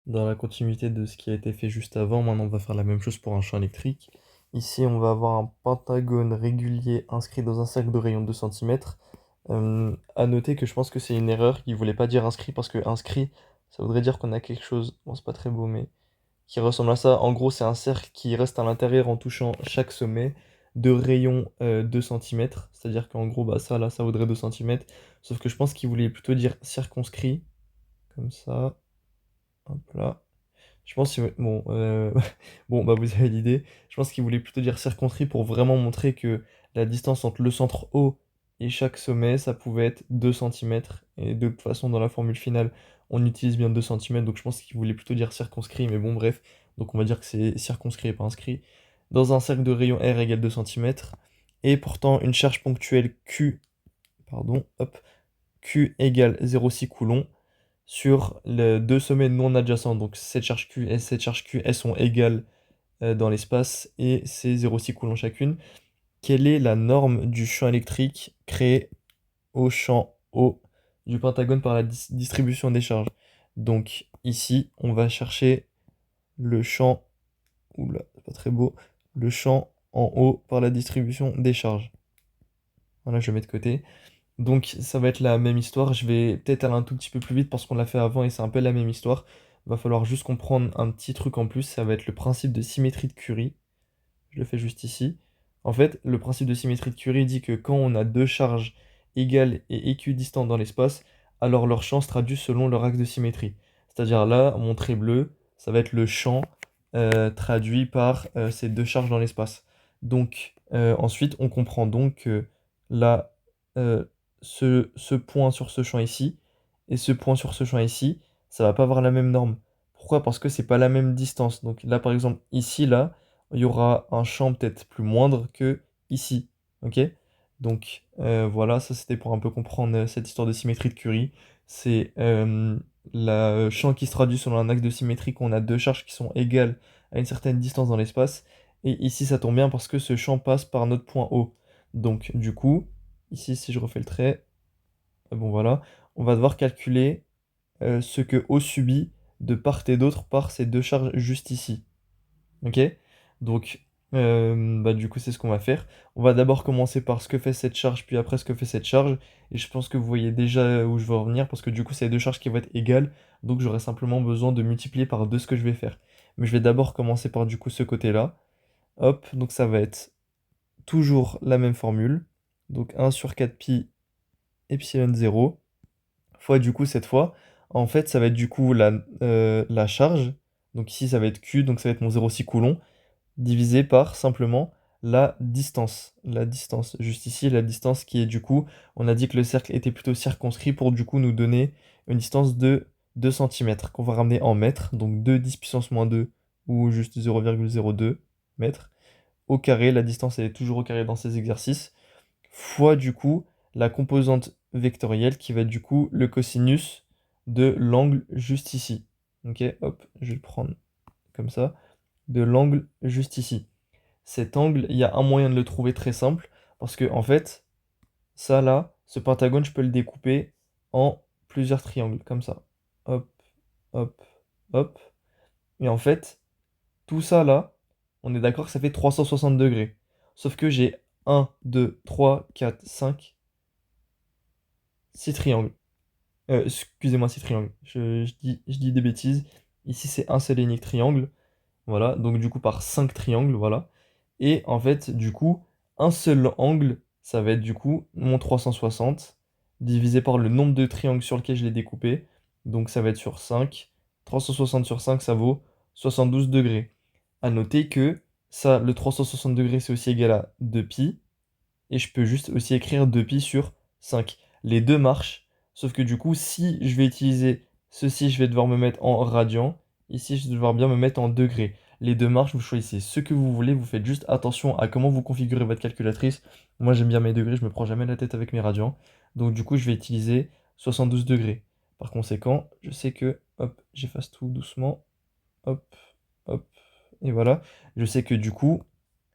Dans la continuité de ce qui a été fait juste avant, maintenant on va faire la même chose pour un champ électrique. Ici, on va avoir un pentagone régulier inscrit dans un cercle de rayon de 2 cm. À noter que je pense que c'est une erreur, il voulait pas dire inscrit parce que inscrit, ça voudrait dire qu'on a quelque chose, bon c'est pas très beau, mais qui ressemble à ça. En gros, c'est un cercle qui reste à l'intérieur en touchant chaque sommet de rayon 2 cm. C'est-à-dire qu'en gros, bah ça là, ça vaudrait 2 cm. Sauf que je pense qu'il voulait plutôt dire circonscrit, comme ça, hop là. Je pense que, bon, bon, bah vous avez l'idée. Je pense qu'il voulait plutôt dire circonscrit pour vraiment montrer que la distance entre le centre haut et chaque sommet, ça pouvait être 2 cm. Et de toute façon, dans la formule finale, on utilise bien 2 cm. Donc je pense qu'il voulait plutôt dire circonscrit. Mais bon, bref. Donc on va dire que c'est circonscrit et pas inscrit. Dans un cercle de rayon R égale 2 cm. Et pourtant, une charge ponctuelle Q, pardon, hop, Q égale 0,6 coulomb sur les deux sommets non adjacents. Donc cette charge Q et cette charge Q, elles sont égales dans l'espace et c'est 0,6 coulomb chacune. Quelle est la norme du champ électrique créé au champ O du pentagone par la distribution des charges? Donc ici, on va chercher le champ, oula, c'est pas très beau, le champ en haut par la distribution des charges. Voilà, je mets de côté. Donc ça va être la même histoire, je vais peut-être aller un tout petit peu plus vite parce qu'on l'a fait avant et c'est un peu la même histoire. Va falloir juste comprendre un petit truc en plus, ça va être le principe de symétrie de Curie. Je le fais juste ici. En fait, le principe de symétrie de Curie dit que quand on a deux charges égales et équidistantes dans l'espace, alors leur champ se traduit selon leur axe de symétrie. C'est-à-dire là, mon trait bleu, ça va être le champ traduit par ces deux charges dans l'espace. Donc ensuite, on comprend donc que là, euh, ce point sur ce champ ici et ce point sur ce champ ici, ça va pas avoir la même norme. Pourquoi? Parce que c'est pas la même distance. Donc là, par exemple, ici, là, il y aura un champ peut-être plus moindre que ici. Ok? Donc voilà, ça c'était pour un peu comprendre cette histoire de symétrie de Curie. C'est le champ qui se traduit selon un axe de symétrie qu'on a deux charges qui sont égales à une certaine distance dans l'espace. Et ici, ça tombe bien parce que ce champ passe par notre point O. Donc du coup, ici, si je refais le trait, bon voilà, on va devoir calculer ce que O subit de part et d'autre par ces deux charges juste ici. Ok? Donc, bah, du coup, c'est ce qu'on va faire. On va d'abord commencer par ce que fait cette charge, puis après ce que fait cette charge. Et je pense que vous voyez déjà où je veux en venir, parce que du coup, c'est deux charges qui vont être égales. Donc, j'aurai simplement besoin de multiplier par deux ce que je vais faire. Mais je vais d'abord commencer par du coup ce côté-là. Hop, donc ça va être toujours la même formule. Donc 1 sur 4 pi epsilon 0 fois du coup cette fois. En fait, ça va être du coup la charge. Donc ici, ça va être Q, donc ça va être mon 0,6 coulomb divisé par simplement la distance. La distance, juste ici, la distance qui est du coup, on a dit que le cercle était plutôt circonscrit pour du coup nous donner une distance de 2 cm qu'on va ramener en mètres, donc 2 10 puissance moins 2 ou juste 0,02 mètres. Au carré, la distance elle est toujours au carré dans ces exercices, fois du coup la composante vectorielle qui va être du coup le cosinus de l'angle juste ici. Ok, hop, je vais le prendre comme ça, de l'angle juste ici. Cet angle, il y a un moyen de le trouver très simple, parce que en fait, ça là, ce pentagone, je peux le découper en plusieurs triangles, comme ça. Hop, hop, hop. Et en fait, tout ça là, on est d'accord que ça fait 360 degrés. Sauf que j'ai 6 triangles. Excusez-moi, 6 triangles. Je dis des bêtises. Ici, c'est un seul et unique triangle. Voilà, donc du coup par 5 triangles, voilà. Et en fait, du coup, un seul angle, ça va être du coup mon 360 divisé par le nombre de triangles sur lequel je l'ai découpé. Donc ça va être sur 5. 360 sur 5, ça vaut 72 degrés. À noter que ça, le 360 degrés, c'est aussi égal à 2pi. Et je peux juste aussi écrire 2pi sur 5. Les deux marchent, sauf que du coup, si je vais utiliser ceci, je vais devoir me mettre en radian. Ici, je vais devoir bien me mettre en degrés. Les deux marches, vous choisissez ce que vous voulez, vous faites juste attention à comment vous configurez votre calculatrice. Moi, j'aime bien mes degrés, je me prends jamais la tête avec mes radians. Donc du coup, je vais utiliser 72 degrés. Par conséquent, je sais que, hop, j'efface tout doucement, hop, hop, et voilà. Je sais que du coup,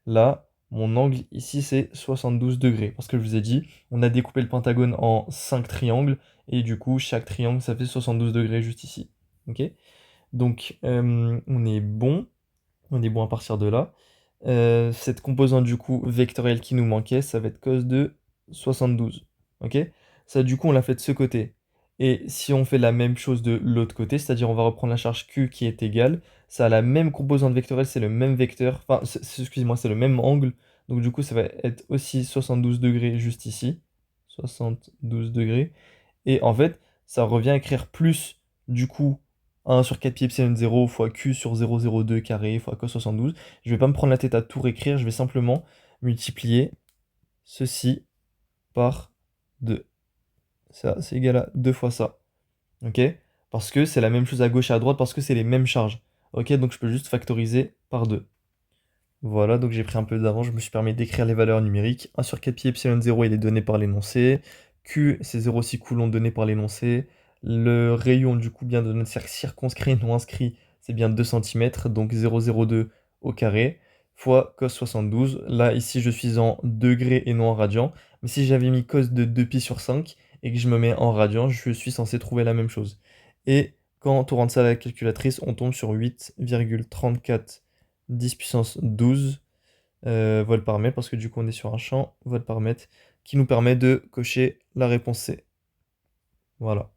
là, mon angle ici, c'est 72 degrés. Parce que je vous ai dit, on a découpé le pentagone en 5 triangles. Et du coup, chaque triangle, ça fait 72 degrés juste ici. Ok? Donc on est bon. On est bon à partir de là. Cette composante du coup vectorielle qui nous manquait, ça va être cos de 72. Ok? Ça du coup on l'a fait de ce côté. Et si on fait la même chose de l'autre côté, c'est-à-dire on va reprendre la charge Q qui est égale, ça a la même composante vectorielle, c'est le même vecteur, enfin excusez-moi, c'est le même angle. Donc du coup ça va être aussi 72 degrés juste ici. 72 degrés. Et en fait, ça revient à écrire plus, du coup, 1 sur 4 pi epsilon 0 fois q sur 0,02 carré fois cos 72. Je vais pas me prendre la tête à tout réécrire, je vais simplement multiplier ceci par 2. Ça, c'est égal à 2 fois ça. Ok? Parce que c'est la même chose à gauche et à droite, parce que c'est les mêmes charges. Ok? Donc je peux juste factoriser par 2. Voilà, donc j'ai pris un peu d'avance, je me suis permis d'écrire les valeurs numériques. 1 sur 4 pi epsilon 0, il est donné par l'énoncé. Q, c'est 0,6 coulombs donné par l'énoncé. Le rayon, du coup, bien de notre cercle circonscrit non inscrit, c'est bien 2 cm, donc 0,02 au carré, fois cos 72. Là, ici, je suis en degrés et non en radians. Mais si j'avais mis cos de 2pi sur 5 et que je me mets en radians, je suis censé trouver la même chose. Et quand on rentre ça à la calculatrice, on tombe sur 8,34 10 puissance 12 volts par mètre, parce que du coup on est sur un champ volts par mètre qui nous permet de cocher la réponse C. Voilà.